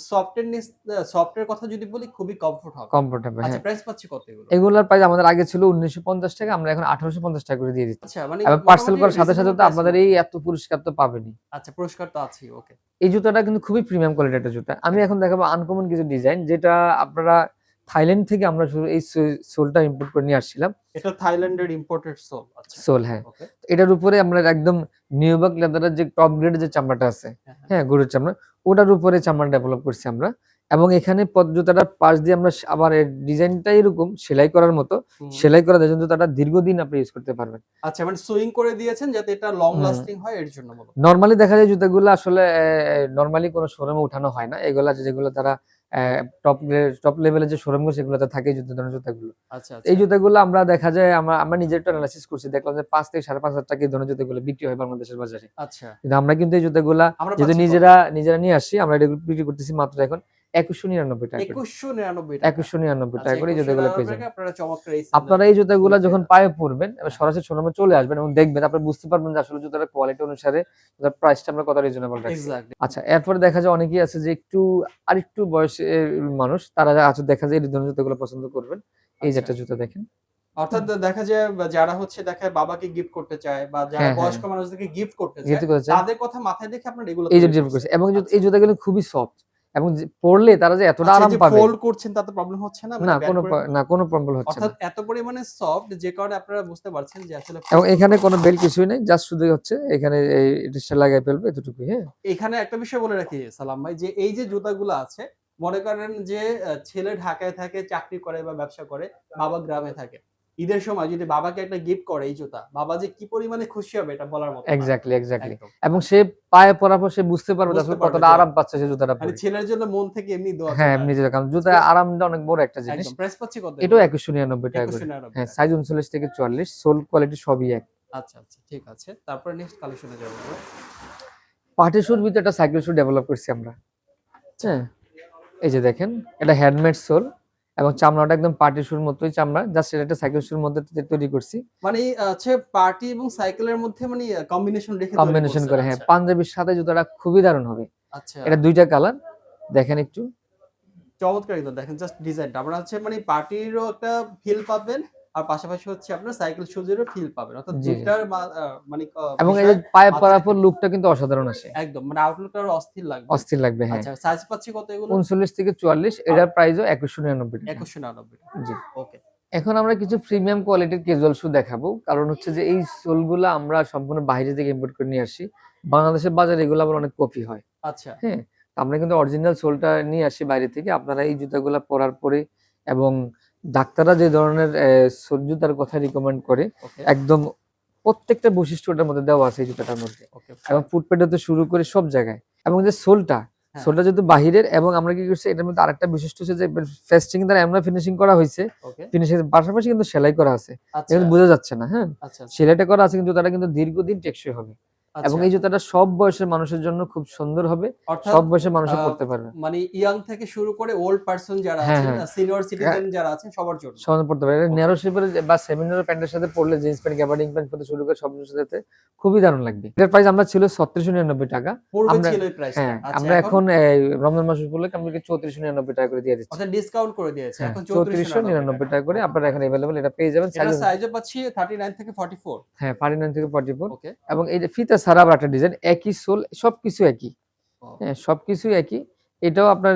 সফট এর কথা যদি বলি খুবই কমফোর্ট হবে। কমফোর্টেবল, আচ্ছা হ্যাঁ। প্রাইস পাচ্ছি কত এগুলো? এগুলার প্রাইস আমাদের আগে ছিল ৳১৯৫০, আমরা এখন ৳১৮৫০ করে দিয়ে দিচ্ছি। আচ্ছা মানে এবং পার্সেল মোটামুটি করার সাথে, সাথে রিজনেবল তো প্রাইস এর আপনাদের এই মধ্যে। এত পুরস্কার তো পাবেনই। আচ্ছা পুরস্কার তো আছেই। ওকে। এই জুতাটা কিন্তু খুবই প্রিমিয়াম কোয়ালিটির একটা জুতা। আমি এখন দেখাবো আনকমন কিছু ডিজাইন, যেটা আপনারা থাইল্যান্ড থেকে আমরা শুধু এই সোলটা ইম্পোর্ট করে নিয়ে আসছিলাম। এটা থাইল্যান্ডের ইম্পোর্টেড সোল। আচ্ছা। সোল, হ্যাঁ। ওকে। এটার উপরে আমরা একদম নিউবাক লেদারের যে টপ গ্রেডের যে চামড়াটা আছে, হ্যাঁ, হ্যাঁ। হ্যাঁ, গরুর চামড়া, ওটার উপরে চামড়া ডেভেলপ করছি আমরা। এবং এখানে জুতাটার পাশ দিয়ে আমরা আবার এর ডিজাইনটা এরকম সেলাই করার মতো, হুম। সেলাই করা যায়, জুতাটা দীর্ঘদিন আপনি ইউজ করতে পারবেন। আচ্ছা মানে সুইং করে দিয়েছেন যাতে এটা লং হুম। লাস্টিং হয় এর জন্য মূলত। নরমালি দেখা যায় জুতাগুলো আসলে নরমালি কোনো শোরুমে উঠানো হয় না। এগুলা যেগুলো তারা টপ লেভেলের যে শোরুমগুলো সেগুলোতে থাকে এই ধরনের জুতাগুলো। আচ্ছা, এই আচ্ছা। জুতাগুলো আমরা দেখা যায় আমরা নিজে একটু এনালাইসিস করছি। দেখলাম যে ৳৫,০০০ থেকে ৳৫,৫০০ এই ধরনের জুতাগুলো বিক্রি হয় বাংলাদেশের বাজারে। আচ্ছা। কিন্তু আমরা কিন্তু এই জুতাগুলা আমরা যেহেতু পাচ্ছি কত? নিজেরা নিয়ে আসছি, আমরা এটা বিক্রি করতেছি মাত্র এখন ৳২১৯৯ করে। ৳২১৯৯ ৳২১৯৯ আচ্ছা করে এই জুতাগুলো পেয়ে ৳২১৯৯ যাবেন। আপনারা চমৎকার এই আপনারা স্যান্ডেলটা এই জুতাগুলা যখন পেয়ে পায়ে পরবেন, এবার যাচ্ছেন। সরাসরি শোরুমে চলে আসবেন এবং দেখবেন, আপনারা বুঝতে পারবেন যে আসলে জুতাটার কোয়ালিটি অনুসারে জুতার প্রাইসটা আমরা কত রিজনেবল রাখছি। এক্সাক্টলি। আচ্ছা, এরপরে দেখা যায় অনেকেই আছে যে আরেকটু বয়সের মানুষ, তারা দেখা যায় এই ধরনের জুতাগুলো পছন্দ করবেন। এই যে আচ্ছা। একটা জুতা দেখেন। অর্থাৎ দেখা যায় যারা হচ্ছে দেখায় বাবাকে গিফট করতে চায় বা যারা হ্যাঁ, হ্যাঁ। বয়স্ক মানুষদেরকে গিফট করতে চায়, যেহেতু করেছে তাদের কথা মাথায় রেখে আপনারা এগুলো এই যে তৈরি ড্রিপ করছেন। করছে এবং এই আচ্ছা। জুতাগুলো খুবই সফট এবং পরলে তারা যে এতটা আচ্ছা এই আরাম যে পাবে, ফোল্ড করছেন তাতে প্রবলেম হচ্ছে না? মানে ব্যান্ড করে কোনো প্রবলেম হচ্ছে না। অর্থাৎ এত পরিমাণে সফট যে কারণে আপনারা বুঝতে পারছেন যে আসলে এবং প্রস্তুত এখানে করা কোনো বেল্ট কিছুই নাই। জাস্ট শুধুই হচ্ছে এখানে এই ডিসটা লাগায় ফেলবে, এতটুকুই, হ্যাঁ? এখানে একটা বিষয় বলে রাখি সালাম ভাই যে এই যে জুতাগুলো আছে মনে করেন যে ছেলে ঢাকায় থাকে চাকরি করে বা ব্যবসা করে বাবা গ্রামে থাকে ঈদের সময় যদি বাবাকে একটা গিফট করে এই জুতা বাবা যে কি পরিমাণে খুশি হবে এটা বলার মতো না এক্সাক্টলি। একদম এবং সে পায়ে পরার পর সে বুঝতে পারবে যে বুঝতে আসলে পারবে কতটা যে আরাম পাচ্ছে সে জুতাটা মানে পরে। ছেলের জন্য মন থেকে এমনি দোয়া হ্যাঁ, চলে এমনি আসে যেটা, কারণ জুতার আরামটা অনেক বড় একটা জিনিস। একদম প্রাইস পাচ্ছি কত এটাও এগুলো ৳২১৯৯ করে। 2199 হ্যাঁ, টাকা সাইজ ৩৯ থেকে ৪৪, সোল কোয়ালিটি সবই এক। আচ্ছা আচ্ছা ঠিক আছে তারপরে নেক্সট কালেকশনে যাবো আমরা পার্টি শুর ভিতরে একটা সাইকেল শু ডেভেলপ করছি আমরা। হ্যাঁ, এই যে দেখেন, এটা হ্যান্ডমেড সোল এবং চামড়াটা একদম পার্টি শুর মতোই চামড়া। জাস্ট এটা একটা সাইকেল শুর মধ্যে তৈরি করছি। মানে হচ্ছে পার্টি এবং সাইকেলের মধ্যে মানে কম্বিনেশন রেখে তৈরি কম্বিনেশন করছেন করে, হ্যাঁ, আচ্ছা পাঞ্জাবির সাথে জুতাটা খুবই দারুণ হবে। আচ্ছা এটা ২ টা কালার, দেখেন একটু। চমৎকার কিন্তু দেখেন জাস্ট ডিজাইনটা। আপনারা হচ্ছে মানে পার্টিরও একটা ফিল পাবেন। আর পাশাপাশি হচ্ছে আপনার সাইকেল শুজেরও ফিল পাবেন। অর্থাৎ জি, ২ জি। টার মানে এবং এই যে বিষয় পায়ে মাথায় পরার রেখে পর লুকটা কিন্তু অসাধারণ আসে। একদম মানে আউটলুকটা আরো অস্থির লাগবে। অস্থির লাগবে, হ্যাঁ। আচ্ছা সাইজ পাচ্ছি কত এগুলোর? ৩৯ থেকে ৪৪, এটার প্রাইসও ৳২১৯৯ ৳২১৯৯ জি। ওকে। এখন আমরা কিছু প্রিমিয়াম কোয়ালিটির ক্যাজুয়াল শু দেখাবো। কারণ হচ্ছে যে এই সোলগুলা আমরা সম্পূর্ণ বাইরে থেকে ইম্পোর্ট করে নিয়ে আসি। বাংলাদেশের বাজারে এগুলো আবার অনেক কপি হয়। আচ্ছা হ্যাঁ? তো আমরা কিন্তু অরিজিনাল সোলটা নিয়ে আসি বাইরে থেকে। আপনারা এই জুতাগুলা পরার পরে এবং ডাক্তাররা যে ধরনের জুতার কথা রিকমেন্ড করে, ওকে, একদম প্রত্যেকটা বৈশিষ্ট্য ওটার মধ্যে দেওয়া আছে এই জুতাটার মধ্যে। ওকে এবং ফাইন। ফুটপ্যাড হতে শুরু করে সব জায়গায়। এবং যে সোলটা, হ্যাঁ, সোলটা যেহেতু বাহিরের, এবং আমরা কি করছি এটার মধ্যে আরেকটা বৈশিষ্ট্য হচ্ছে যে ফেস্টিং দ্বারা এমন ফিনিশিং করা হইছে, ওকে। ফিনিশিং এর পাশাপাশি কিন্তু সেলাই করা আছে। আচ্ছা, এটা কিন্তু বোঝা যাচ্ছে না, হ্যাঁ? আচ্ছা, আচ্ছা। সেলাইটা করা আছে কিন্তু জুতাটা কিন্তু দীর্ঘদিন টেকসই হবে। এবং আচ্ছা, এই জুতাটা সব বয়সের মানুষের জন্য খুব সুন্দর হবে, অর্থাৎ সব বয়সের মানুষে আ পড়তে পারবে। মানে ইয়াং থেকে শুরু করে ওল্ড পারসন যারা হ্যাঁ, আছেন, হ্যাঁ। সিনিয়র হ্যাঁ, সিটিজেন যারা আছেন সবার জন্য। সমানে পড়তে পারে। এটা ওকে। ন্যারো শেপের বা সেমি ন্যারো প্যান্টের সাথে পড়লে জিন্স প্যান্ট, গ্যাবার্ডিন প্যান্ট হতে শুরু করে সব কিছুর সাথে খুবই দারুণ লাগবে। এটার প্রাইস আমরা ছিল ৳৩৬৯৯ পূর্বে আমরা ছিল এই প্রাইসটা। হ্যাঁ, আচ্ছা আমরা এখন? এখন রমজান মাস উপলক্ষে আমরা ৳৩৪৯৯ করে দিয়ে দিচ্ছি। অর্থাৎ ডিসকাউন্ট করে দিয়েছে। হ্যাঁ, এখন ৳৩৪৯৯ ৳৩৪৯৯ করে ওকে, আপনারা এখন আচ্ছা। এভেইলেবল এটা পেয়ে যাবেন। এটার সাইজ সাইজও পাচ্ছি 39 থেকে 44। হ্যাঁ, 39 থেকে 44 ওকে। এবং এই যে ফিতা ছাড়া আবার একটা ডিজাইন, একই সোল সবকিছু একই। ও হ্যাঁ, সবকিছুই একই। এটাও আপনার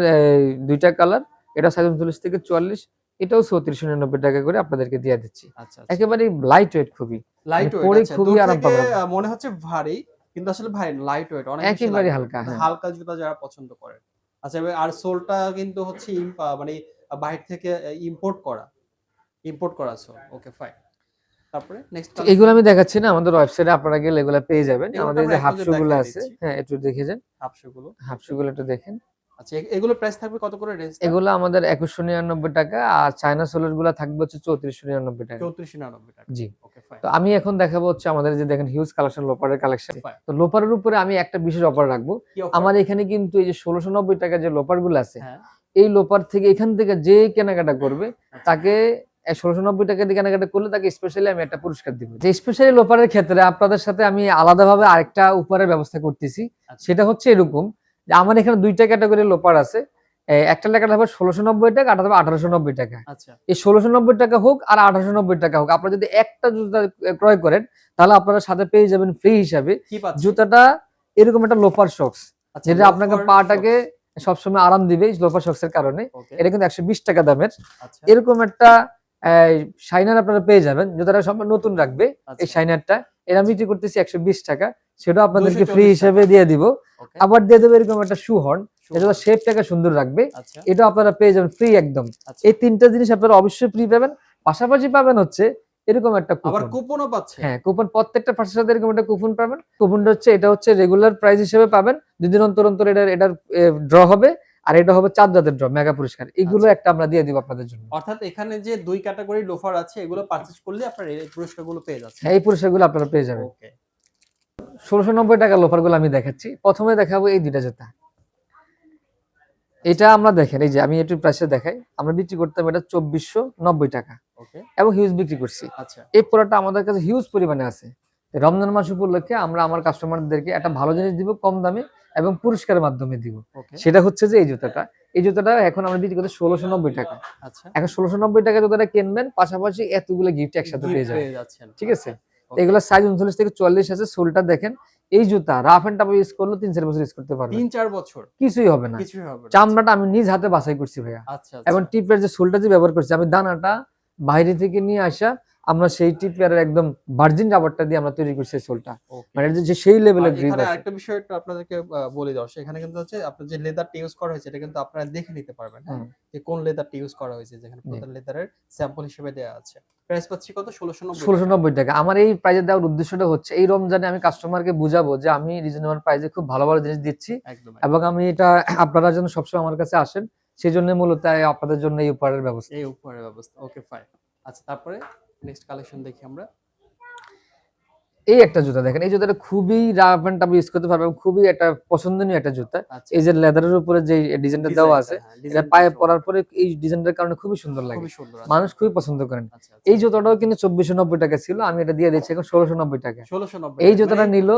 ২ টা কালার। এটা সাইজ ৩৯ থেকে ৪৪। এটাও ৳৩৬৯৯ করে আপনাদেরকে দিয়ে দিচ্ছি। আচ্ছা, আচ্ছা। একেবারেই লাইট ওয়েট খুবই। লাইট মানে ওয়েট পরে আচ্ছা। খুবই দূর আরাম থেকে পাবেন আপনি। মনে হচ্ছে ভারী, কিন্তু আসলে ভারী লাইট ওয়েট, অনেক বেশি লাইট একেবারেই ওয়েট। হালকা, মানে হ্যাঁ। হালকা জুতা যারা পছন্দ করেন। আচ্ছা আর সোলটা কিন্তু হচ্ছে মানে বাহির থেকে ইম্পোর্ট করা। ইম্পোর্ট করা সোল। Okay fine. তারপরে নেক্সট তো কালেকশন এগুলো আমি দেখাচ্ছি না। আমাদের ওয়েবসাইটে আপনারা গেলে এগুলা পেয়ে যাবেন। এগুলো তো আমাদের এই আমরা যে এক হাফ নজরে শু গুলো দেখায় আছে, দিচ্ছি। হ্যাঁ, একটু দেখে যান। হাফশো গুলো। হাফ শু ওকে। গুলো একটু দেখেন। আচ্ছা এগুলোর প্রাইস থাকবে কত করে রেঞ্জটা? এগুলো আমাদের ৳২১৯৯ আর চায়না সোলের গুলা থাকবে হচ্ছে ৳৩৪৯৯। ৳৩৪৯৯। জি। Okay fine. তো আমি এখন দেখাবো হচ্ছে আমাদের যে দেখেন হিউজ কালেকশন লোপারের কালেকশন। ফাইন। তো লোপারের উপরে আমি একটা বিশেষ অফার রাখবো। কি অফার? আমার এখানে কিন্তু এই যে ৳১৬৯০ যে লোপার গুলো আছে, হ্যাঁ। এই লোপার থেকে এখান থেকে যে কেনাকাটা করবে আচ্ছা। তাকে ৳১৬৯০ দিয়ে কেনাকাটা করলে তাকে স্পেশালি আমি একটা পুরস্কার দিব। যে স্পেশালি লোপারের ক্ষেত্রে আপনাদের সাথে আমি আলাদাভাবে আরেকটা উপহারের ব্যবস্থা করতেছি। আচ্ছা। সেটা হচ্ছে এরকম যে আমার এখানে ২ টা ক্যাটাগরির লোপার আছে। একটা লেখা থাকবে ৳১৬৯০, আরেকটা থাকবে ৳১৮৯০। আচ্ছা। এই ৳১৬৯০ হোক আর ৳১৮৯০ হোক, আপনারা যদি একটা জুতা ক্রয় করেন তাহলে আপনারা সাথে পেয়ে যাবেন ফ্রি হিসাবে কি পাচ্ছি? জুতাটা এরকম একটা লোফার শক্স, আচ্ছা যেটা আপনাকে লোফার পাটাকে শক্স। সবসময় আরাম দিবে এই লোফার শক্স এর কারণে। ওকে। এটা কিন্তু ৳১২০ দামের। আচ্ছা। এরকম একটা শাইনার আপনারা পেয়ে যাবেন। জুতাটা সম্পূর্ণ নতুন রাখবে এই আচ্ছা। শাইনারটা। এর আমি বিক্রি করতেছি ৳১২০। সেটাও আপনাদেরকে ফ্রি ২৪০ হিসেবে টাকা। দিয়ে দিব। ওকে। আবার দিয়ে দেব এরকম একটা শু হর্ন, যেটা সুন্দর। শেপটাকে সুন্দর রাখবে। আচ্ছা। এটাও আপনারা পেয়ে যাবেন ফ্রি একদম। আচ্ছা। এই ৩ টা জিনিস আপনারা অবশ্যই ফ্রি পাবেন। পাশাপাশি পাবেন হচ্ছে এরকম একটা আবার কুপন। কুপনও পাচ্ছে? হ্যাঁ, কুপন প্রত্যেকটা পার্সের সাথে এরকম একটা কুপন পাবেন। কুপনটা হচ্ছে এটা হচ্ছে রেগুলার প্রাইস হিসেবে পাবেন। ২ দিন অন্তর, অন্তর এটার ড্র হবে। আর এটা হবে ৪ রাতের ড্র মেগা পুরস্কার। এগুলো আচ্ছা। একটা আমরা দিয়ে দিব আপনাদের জন্য। অর্থাৎ এখানে যে ২ ক্যাটেগরি লোফার আছে এগুলো পারচেজ করলে আপনারা এই পুরস্কারগুলো পেয়ে যাচ্ছেন। হ্যাঁ, এই পুরস্কারগুলো আপনারা পেয়ে যাবেন। ওকে। ৳১৬৯০ লোফারগুলো আমি দেখাচ্ছি। ১ম এ দেখাবো এই ২ টা জুতা। এটা আমরা দেখেন এই যে আমি একটু প্রাইসটা দেখাই। আমরা বিক্রি করতাম এটা ৳২৪৯০ ওকে। এবং হিউজ বিক্রি করছি। আচ্ছা। এই প্রোডাক্টটা আমাদের কাছে হিউজ পরিমাণে আছে। রমজান মাস উপলক্ষে আমরা আমার কাস্টমারদেরকে একটা ভালো জিনিস দিব কম দামে এবং পুরস্কারের মাধ্যমে দিব। ওকে। সেটা হচ্ছে যে এই জুতাটা। এই জুতাটা এখন আমরা বিক্রি করছি ৳১৬৯০। আচ্ছা। এখন ৳১৬৯০ জুতাটা কিনবেন, পাশাপাশি এতগুলো গিফট একসাথে পেয়ে যাবেন। পেয়ে যাচ্ছেন। ঠিক আছে? ওকে। এগুলা সাইজ ৩৯ থেকে ৪৪ আছে। সোলটা দেখেন। এই জুতা রাফ এন্ড টাফ ইউজ করলেও ৩-৪ বছর ইউজ করতে পারবেন। ৩-৪ বছর? কিছুই হবে না। কিছুই হবে না। চামড়াটা আমি নিজ হাতে বাছাই করছি ভাইয়া। আচ্ছা, এবং আচ্ছা। টিপের যে সোলটা যে ব্যবহার করছি, আমি দানাটা বাইরে থেকে নিয়ে আসা আমরা সেই টিপের একদম ভার্জিন রাবারটা দিয়ে আমরা তৈরি করছি এই সোলটা। ওকে। মানে যে সেই আর লেভেলের গ্রিপ এখানে আছে। আরেকটা বিষয় একটু আপনাদেরকে বলে দেওয়া। এখানে কিন্তু হচ্ছে আপনার যে লেদারটা ইউজ করা হয়েছে এটা কিন্তু আপনারা দেখে নিতে পারবেন, হ্যাঁ? হুম, যে কোন লেদারটা ইউজ করা হয়েছে, যেখানে জি। প্রত্যেক লেদারের স্যাম্পল হিসেবে দেয়া আছে। প্রাইস পাচ্ছি কত? ৳১৬৯০ ৳১৬৯০। আমার এই প্রাইজে দেওয়ার উদ্দেশ্যটা হচ্ছে এই রমজানে আমি কাস্টমারকে বুঝাবো যে আমি রিজনেবল প্রাইসে খুব ভালো, ভালো জিনিস দিচ্ছি একদম, এবং আমি এটা আপনারা যেন সবসময় আমার কাছে আসেন। সেজন্য মূলত আপনাদের জন্য এই উপহারের ব্যবস্থা। এই উপহারের ব্যবস্থা। Okay fine. আচ্ছা তারপরে নেক্সট কালেকশন দেখি আমরা। এই একটা জুতা দেখেন। এই জুতাটা খুবই রাফ এন্ড টাফ ইউজ করতে পারবেন। খুবই একটা পছন্দনীয় একটা জুতা। আচ্ছা। এই যে লেদারের উপরে যে ডিজাইনটা দেওয়া আছে, হ্যাঁ, এটা ডিজাইনটা পায়ে চমৎকার। পরার পরে এই ডিজাইনটার কারণে খুবই সুন্দর লাগে। খুবই সুন্দর। আচ্ছা। মানুষ খুবই পছন্দ করেন। আচ্ছা, এই আচ্ছা। জুতাটাও কিন্তু ৳২৪৯০ ছিল। আমি এটা দিয়ে দিচ্ছি এখন ৳১৬৯০। ১৬৯০ এই জুতাটা মানে নিল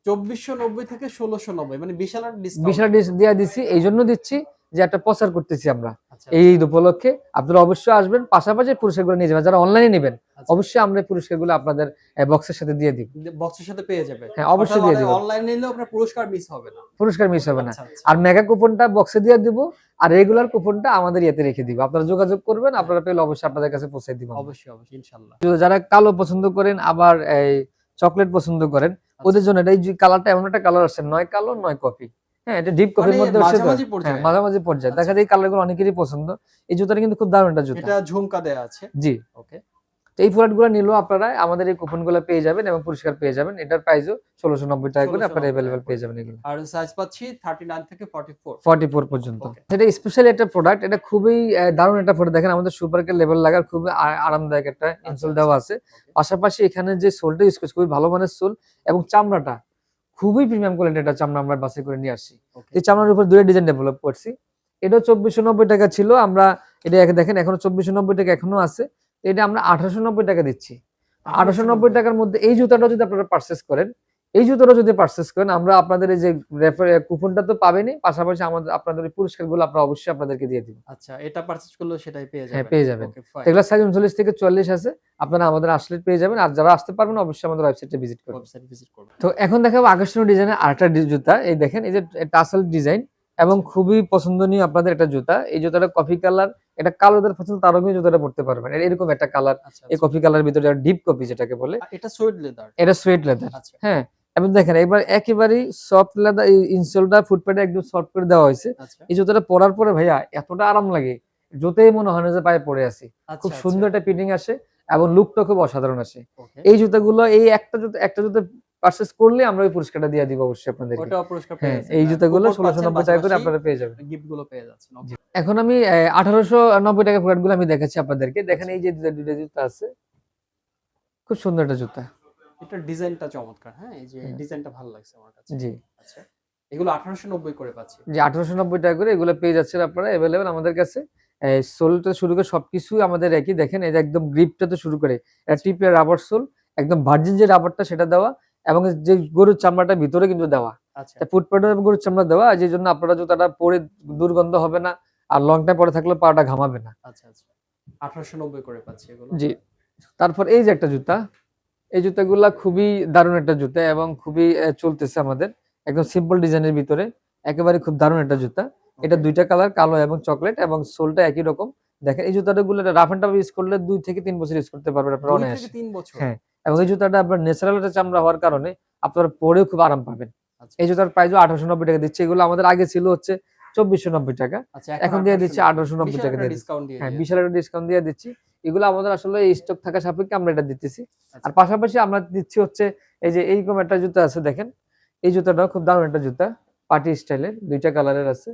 ২৪৯০ থেকে ১৬৯০ মানে বিশাল একটা ডিসকাউন্ট। বিশাল দিয়ে দিচ্ছি। এইজন্য দিচ্ছি যে একটা প্রচার করতেছি আমরা। আচ্ছা, এই ঈদ উপলক্ষে আপনারা অবশ্যই আসবেন। পাশাপাশি পুরস্কারগুলো নিয়ে যাবেন। যারা অনলাইনে নিবেন আচ্ছা। অবশ্যই আমরা এই পুরস্কারগুলো আপনাদের বক্সের সাথে দিয়ে দিব। বক্সের সাথে পেয়ে যাবে। হ্যাঁ, অবশ্যই দিয়ে দিব। অনলাইন নিলেও আপনার পুরস্কার মিস হবে না। পুরস্কার মিস হবে না। আচ্ছা, আচ্ছা। আর মেগা কুপনটা বক্সে দিয়ে দিব। আর রেগুলার কুপনটা আমাদের ইয়েতে রেখে দিব। আপনারা যোগাযোগ করবেন, আপনারা পেলে অবশ্যই আপনাদের কাছে পৌঁছে দিব আমরা। অবশ্যই, অবশ্যই ইনশাআল্লাহ। যারা কালো পছন্দ করেন আবার এই চকোলেট পছন্দ করেন, ওদের জন্য এটা এই যে কালারটা এমন একটা কালার আসছে, নয় কালো নয় কফি। হ্যাঁ, এটা ডিপ কফির মানে মধ্যে আসছে তো। মাঝামাঝি হ্যাঁ, পর্যায়ে। মাঝামাঝি পর্যায়ে। দেখা যায় এই কালারগুলো অনেকেরই পছন্দ। এই জুতাটা কিন্তু খুব দারুণ একটা জুতা। এটা ঝুমকা দেয়া আছে। জি। ওকে। তো এই প্রোডাক্টগুলো নিলেও আপনারা আমাদের এই কুপনগুলো পেয়ে যাবেন এবং পুরস্কার পেয়ে যাবেন। এটার প্রাইসও ৳১৬৯০ করে আপনারা ১৬৯০ এভেইলেবল টাকা পেয়ে করে। যাবেন এগুলো। আর সাইজ পাচ্ছি 39 থেকে 44। 44 পর্যন্ত। ওকে। এটা স্পেশালি একটা প্রোডাক্ট। এটা খুবই দারুণ একটা প্রোডাক্ট। দেখেন আমাদের সুপারকে লেবেল লাগার খুবই আরামদায়ক একটা ইনসোল আচ্ছা, দেওয়া আছে। ওকে। পাশাপাশি এখানে যে সোলটা ইউজ করছে খুবই ভালো মানের সোল এবং চামড়াটা খুবই প্রিমিয়াম কোয়ালিটির একটা চামড়া আমরা বাছাই করে নিয়ে আসছি। ওকে এই চামড়ার উপর দুইটা ডিজাইন ডেভেলপ করছি। এটাও 2490 টাকা ছিল, আমরা এটা দেখেন এখনো 2490 টাকা এখনো আছে। এটা আমরা 1890 টাকা দিচ্ছি। 1890 টাকার মধ্যে এই জুতাটা যদি আপনারা পারচেজ করেন, আমরা আপনাদের এই যে কুপনটা তো পাবেনই, পাশাপাশি আমাদের আপনাদের এই পুরস্কারগুলো আমরা অবশ্যই আপনাদেরকে দিয়ে দিব। আচ্ছা, এটা পারচেজ করলেও সেটাই পেয়ে হ্যাঁ, যাবেন। পেয়ে যাবেন। Okay fine. এগুলা সাইজ 39 থেকে 44 আছে। আপনারা আমাদের আসলে পেয়ে যাবেন। আর যারা আসতে পারবেন না, অবশ্যই আমাদের ওয়েবসাইটে ভিজিট করবেন। ওয়েবসাইট ভিজিট করবেন। তো এখন দেখাবো আকর্ষণীয় ডিজাইনের আরেকটা জুতা। এই দেখেন, এই যে টাসেল ডিজাইন এবং খুবই পছন্দনীয় আপনাদের একটা জুতা। এই জুতাটা কফি কালার, এটা কালোদের পছন্দ তারাও কিন্তু জুতাটা পড়তে পারবেন। এরকম একটা কালার, আচ্ছা, এই আচ্ছা। কফি কালারের ভিতরে ডিপ কফি যেটাকে বলে। এটা সুইড লেদার। এটা সুয়েড লেদার। আচ্ছা। হ্যাঁ, এবং দেখেন এবার একেবারেই সফট লেদার, এই ইনসোলটা ফুটপ্যাডে একদম সফট করে দেওয়া হয়েছে। আচ্ছা। এই জুতাটা পরার পরে ভাইয়া এতটা আরাম লাগে, জুতাই মনে হয় না যে পায়ে পড়ে আছি। আচ্ছা, খুব আচ্ছা। সুন্দর একটা ফিটিং আসে এবং লুকটা খুব অসাধারণ আসে। ওকে। এই জুতাগুলো, এই একটা জুতা পারচেজ করলে আমরা ওই পুরস্কারটা দিয়ে দিব অবশ্যই আপনাদেরকে। ওটাও পুরস্কার পেয়ে হ্যাঁ, যাচ্ছেন। এই জুতাগুলো কুপন পাচ্ছেন, 1690 টাকা করে পাশাপাশি আপনারা পেয়ে যাবেন। গিফট গুলো পেয়ে যাচ্ছেন। ওকে। এখন আমি 1890 টাকা প্রোডাক্টগুলো আমি দেখাচ্ছি আপনাদেরকে। দেখেন আচ্ছা। এই যে দুইটা জুতা আছে, খুব সুন্দর একটা জুতা। এটার ডিজাইনটা চমৎকার। হ্যাঁ, এই যে হ্যাঁ। ডিজাইনটা ভালো লাগছে আমার কাছে। জি, আচ্ছা। এগুলো 1890 করে পাচ্ছি। যে 1890 টাকা করে এগুলো পেয়ে যাচ্ছেন আপনারা এভেলেবেল আমাদের কাছে। সোলটা শুরু করে সবকিছু আমাদের একই। দেখেন এই যে একদম গ্রিপটা তো শুরু করে, এটা টিপের রাবার সোল, একদম ভার্জিন যে রাবারটা সেটা দেওয়া, এবং যে গরুর চামড়াটা ভিতরে কিন্তু দেওয়া। আচ্ছা। ফুটপ্যাডে গরুর চামড়া দেওয়া, যে জন্য আপনারা জুতাটা পরে দুর্গন্ধ হবে না, আর লং টাইম পরে থাকলে পাটা ঘামাবে না। আচ্ছা, আচ্ছা। 1890 করে পাচ্ছি এগুলো। জি। তারপর এই যে একটা জুতা, এই জুতাগুলা খুবই দারুণ একটা জুতা এবং খুবই চলতেছে আমাদের। একদম সিম্পল ডিজাইনের ভিতরে একেবারে খুব দারুণ একটা জুতা। এটা ওকে। দুইটা কালার, কালো এবং চকলেট, এবং সোলটা একই রকম। দেখেন এই জুতাগুলো রাফ এন্ড টাফ ইউজ করলে 2 থেকে 3 বছর ইউজ করতে পারবেন আপনারা 2 থেকে অনায়াসে। 3 বছর। হ্যাঁ, এবং এই জুতাটা আপনার ন্যাচারাল একটা চামড়া হওয়ার কারণে আপনারা পরেও খুব আরাম পাবেন। আচ্ছা। এই জুতার প্রাইসও 1890 টাকা দিচ্ছি। এগুলো আমাদের আগে ছিল হচ্ছে 2490 টাকা। আচ্ছা, এখন দিয়ে দিচ্ছি 1890 বিশাল টাকা একটা দিয়ে দিচ্ছি। ডিসকাউন্ট দিয়ে হ্যাঁ, দিয়েছেন। বিশাল একটা ডিসকাউন্ট দিয়ে দিচ্ছি। এগুলো আমাদের আসলে স্টক থাকা সাপেক্ষে আমরা এটা দিতেছি। আর আচ্ছা। পাশাপাশি আমরা দিচ্ছি হচ্ছে এই যে এইরকম একটা জুতা আছে দেখেন। এই জুতাটাও খুব দারুণ একটা জুতা। পার্টি স্টাইলের ২ টা কালারের আছে।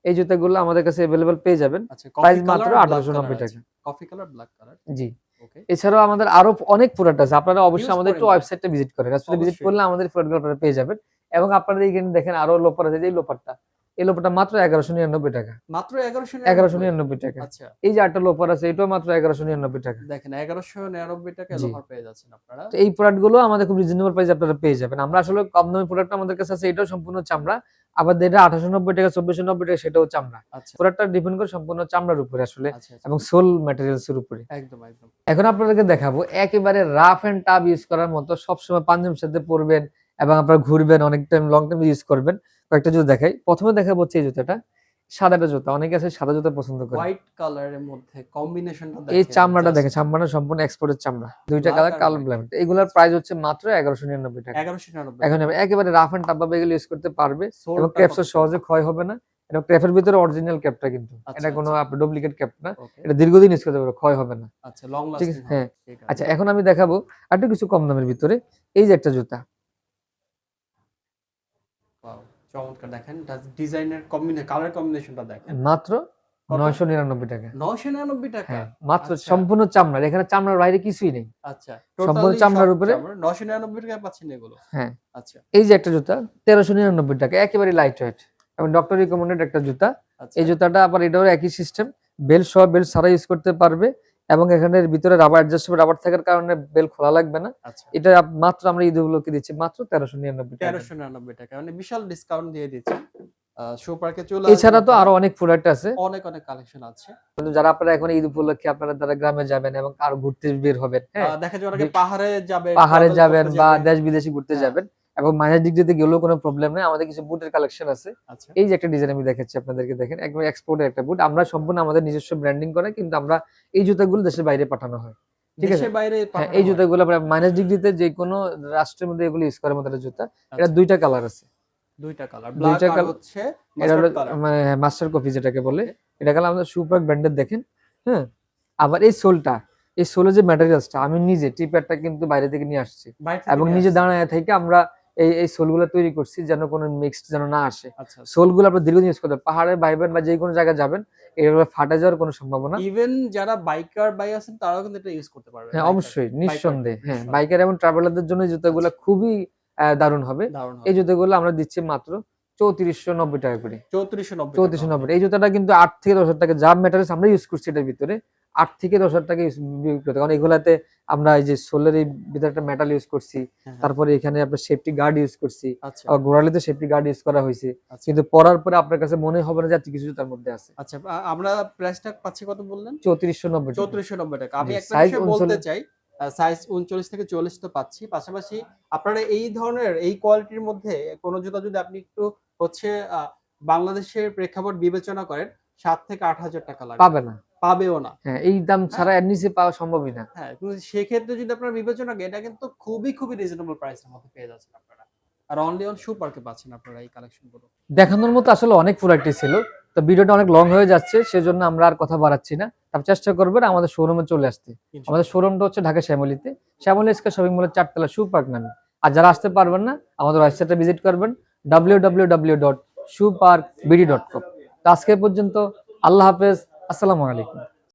এই জুতাগুলো আমাদের কাছে এভেলেবল পেয়ে যাবেন। আচ্ছা, প্রাইস কফি মাত্র কালার, ব্ল্যাক 1890 কালার আছে। টাকা। Coffee colour, black colour. জি। ওকে। এছাড়াও আমাদের আরো অনেক প্রোডাক্ট আছে। আপনারা অবশ্যই হিউজ আমাদের একটু পরিমাণ। ওয়েবসাইটটা ভিজিট করেন। ওয়েবসাইটে ভিজিট অবশ্যই। করলে আমাদের প্রোডাক্টগুলো আপনারা পেয়ে যাবেন। এবং আপনারা এখানে দেখেন আরো লোফার আছে, যে এই লোফারটা। এই লোফারটা মাত্র 1199 টাকা। মাত্র 1199। 1199 টাকা। আচ্ছা। এই যে আরেকটা লোফার আছে, এটাও মাত্র 1199 টাকা। দেখেন 1199 টাকায় জি। লোফার পেয়ে যাচ্ছেন আপনারা। তো এই প্রোডাক্ট গুলো আমাদের খুব রিজনেবল প্রাইসে আপনারা পেয়ে যাবেন। আমরা আসলে কম দামি প্রোডাক্ট আমাদের কাছে আছে, এটাও সম্পূর্ণ চামড়া। আবার যেটা 1890 টাকা, 2490 টাকা, সেটাও চামড়া। আচ্ছা। প্রোডাক্টটা ডিপেন্ড করে সম্পূর্ণ চামড়ার উপরে আসলে, আচ্ছা, আচ্ছা। এবং সোল ম্যাটেরিয়ালস এর উপরে। একদম, একদম। এখন আপনাদেরকে দেখাবো একেবারে রাফ এন্ড টাফ ইউজ করার মতো, সবসময় পাঞ্জাবির সাথে পরবেন এবং আপনারা ঘুরবেন, অনেক টাইম লং টাইম ইউজ করবেন। কয়েকটা জুতা দেখাই। প্রথমে দেখাবো হচ্ছে এই জুতাটা। সাদাটা জুতা। অনেকে আছে সাদা জুতা পছন্দ করে। হোয়াইট কালারের মধ্যে কম্বিনেশনটা এই দেখেন। চামড়াটা জাস্ট দেখেন, চামড়াটা সম্পূর্ণ এক্সপোর্টের চামড়া। ২ টা ব্ল্যাক কালার, আর কালো হোয়াইট। ব্ল্যাক। এগুলোর প্রাইস হচ্ছে মাত্র 1199 টাকা। 1199। এখন একেবারে রাফ এন্ড টাফ ভাবে এগুলো ইউজ করতে পারবে, এবং সোলটা ক্যাপসও কত? সহজে ক্ষয় হবে না। এবং ক্যাপের ভিতরে অরিজিনাল ক্যাপটা কিন্তু। আচ্ছা, এটা কোনো আচ্ছা। আপনার ডুপ্লিকেট ক্যাপ না। ওকে। এটা দীর্ঘদিন ইউজ করতে পারবে, ক্ষয় হবে না। আচ্ছা, লং ঠিক লাস্টিং আছে? হবে। হ্যাঁ। ঠিক আছে। আচ্ছা, এখন আমি দেখাবো আরেকটু কিছু কম দামের ভিতরে। এই যে একটা জুতা। ওয়াও! চমৎকার। দেখেন ডিজাইনের কালার কম্বিনেশনটা দেখেন। মাত্র কত? 999 টাকা। 999 টাকা। হ্যাঁ, মাত্র আচ্ছা। সম্পূর্ণ চামড়ার। এখানে চামড়ার বাইরে কিছুই নেই। আচ্ছা। সম্পূর্ণ টোটালি চামড়ার সব উপরে। চামড়া। 999 টাকায় পাচ্ছেন এগুলো। হ্যাঁ। আচ্ছা, এই যে একটা জুতা 1399 টাকা, একেবারে লাইট ওয়েট এবং ডক্টর রিকমেন্ডেড একটা জুতা। আচ্ছা। এই জুতাটা আবার এটাও একই সিস্টেম, বেল্ট সহ বেল্ট ছাড়া ইউজ করতে পারবে, এবং এখানের ভিতরে রাবার অ্যাডজাস্টেবল রাবার থাকার কারণে বেল্ট খোলা লাগবে না। আচ্ছা। এটা মাত্র আমরা ঈদ উপলক্ষে দিচ্ছি মাত্র 1399 টাকা। 1399 টাকা। মানে বিশাল ডিসকাউন্ট দিয়ে দিচ্ছেন। শো পার্কে চলে আসবেন এছাড়া তো আপনারা। আরো অনেক প্রোডাক্ট আছে। অনেক, অনেক কালেকশন আছে। কিন্তু যারা আপনারা এখন ঈদ উপলক্ষে আপনারা যারা গ্রামে যাবেন এবং আরো ঘুরতে বের হবেন, হ্যাঁ, দেখা যায় অনেকে পাহাড়ে যাবে, পাহাড়ে ট্রাভেল যাবেন করতে বা যাবে। দেশ বিদেশে ঘুরতে হ্যাঁ। যাবেন, এবং মাইনাস ডিগ্রিতে গেলেও কোনো প্রবলেম নেই। আমাদের কিছু বুটের কালেকশন আছে। আচ্ছা। এই যে একটা ডিজাইন আমি দেখাচ্ছি আপনাদেরকে, দেখেন একদম এক্সপোর্টের একটা বুট। আমরা সম্পূর্ণ আমাদের নিজস্ব ব্র্যান্ডিং করা, কিন্তু আমরা এই জুতাগুলো দেশের বাইরে পাঠানো হয়। ঠিক আছে? দেশের বাইরে হ্যাঁ, পাঠানো এই হয়। জুতাগুলো আমরা মাইনাস ডিগ্রিতে যে কোনো রাষ্ট্রের মধ্যে এগুলো ইউজ করার মতো একটা জুতা। এটা আচ্ছা। ২ টা কালার আছে। 2 টা কালার। ২ ব্ল্যাক টা আর কালার। হচ্ছে এটা হলো মাস্টার্ড কালার। মানে মাস্টার কপি যেটাকে বলে। ওকে। এটা কালার আমাদের সুপার ব্র্যান্ডের দেখেন। হ্যাঁ? আবার এই সোলটা, এই সোলের যে ম্যাটেরিয়ালসটা আমি নিজে টি-প্যাডটা কিন্তু বাইরে থেকে নিয়ে আসছি, বাইরে থেকে এবং নিয়ে নিজে আসছেন। দাঁড়ায় থেকে আমরা এই সোলগুলো তৈরি করছি যেন কোনো মিক্সড যেন না আসে। আচ্ছা, আচ্ছা। সোলগুলো আপনারা দীর্ঘদিন ইউজ করতে পারবেন। পাহাড়ে বাইবেন বা যে কোনো জায়গায় যাবেন, এগুলো ফাটে যাওয়ার কোনো সম্ভাবনা। ইভেন যারা বাইকার ভাই আছেন তারাও কিন্তু এটা ইউজ করতে পারবে। হ্যাঁ, বাইকার, অবশ্যই বাইকার নিঃসন্দেহে। হ্যাঁ, নিঃসন্দেহে। বাইকার এবং ট্রাভেলারদের জন্য এই জুতাগুলো খুবই দারুণ হবে। দারুণ এই জুতোগুলো আমরা দিচ্ছি মাত্র 3490 টাকা করে। 3490 3490। এই জুতাটা কিন্তু 8 থেকে 10 হাজার টাকা, যা ম্যাটেরিয়ালস আমরা ইউজ করছি এটার ভিতরে 8 থেকে 10 হাজার টাকা বিক্রি করতে, কারণ এগুলাতে আমরা এই যে সোলের এই ভিতরে একটা মেটাল ইউজ করছি, তারপরে এখানে আপনার সেফটি গার্ড ইউজ করছি, আচ্ছা আবার গোড়ালিতে সেফটি গার্ড ইউজ করা হয়েছে, আচ্ছা কিন্তু পরার পরে আপনার কাছে মনে হবে না যে এত কিছু জুতার মধ্যে আছে। আচ্ছা আমরা প্রাইসটা পাচ্ছি কত বললেন? 3490 টাকা। 3490 টাকা। আমি জি, একটা সাইজ বিষয় বলতে চাই, সাইজ 39 থেকে 40 তো পাচ্ছি। পাশাপাশি আপনারা এই ধরনের এই কোয়ালিটির মধ্যে কোন জুতা যদি আপনি একটু হচ্ছে বাংলাদেশের প্রেক্ষাপট বিবেচনা করেন 7 থেকে 8,000 টাকা লাগবে। পাবে না। পাবেও না। হ্যাঁ, এই দাম ছাড়া এর নিচে পাওয়া সম্ভবই না। হ্যাঁ, কিন্তু সেক্ষেত্রে যদি আপনারা বিবেচনা করেন এটা কিন্তু খুবই রিজনেবল প্রাইস এর মধ্যে পেয়ে যাচ্ছেন আপনারা। আর অনলি অন শু পার্কে পাচ্ছেন আপনারা এই কালেকশন গুলো। দেখানোর মতো আসলে অনেক প্রোডাক্টই ছিল, তো ভিডিওটা অনেক লং হয়ে যাচ্ছে, সেজন্য আমরা আর কথা বাড়াচ্ছি না। আপনি চেষ্টা করবেন আমাদের শোরুমে চলে আসতে। আমাদের শোরুমটা হচ্ছে ঢাকা শ্যামলীতে, শ্যামলী স্কয়ার শপিং মলের 4 তলা শু পার্ক নামে। আর যারা আসতে পারবেন না, আমাদের ওয়েবসাইটটা ভিজিট করবেন www.shuparkbd.com। তো আজকে পর্যন্ত, আল্লাহ হাফেজ, আসসালামু আলাইকুম।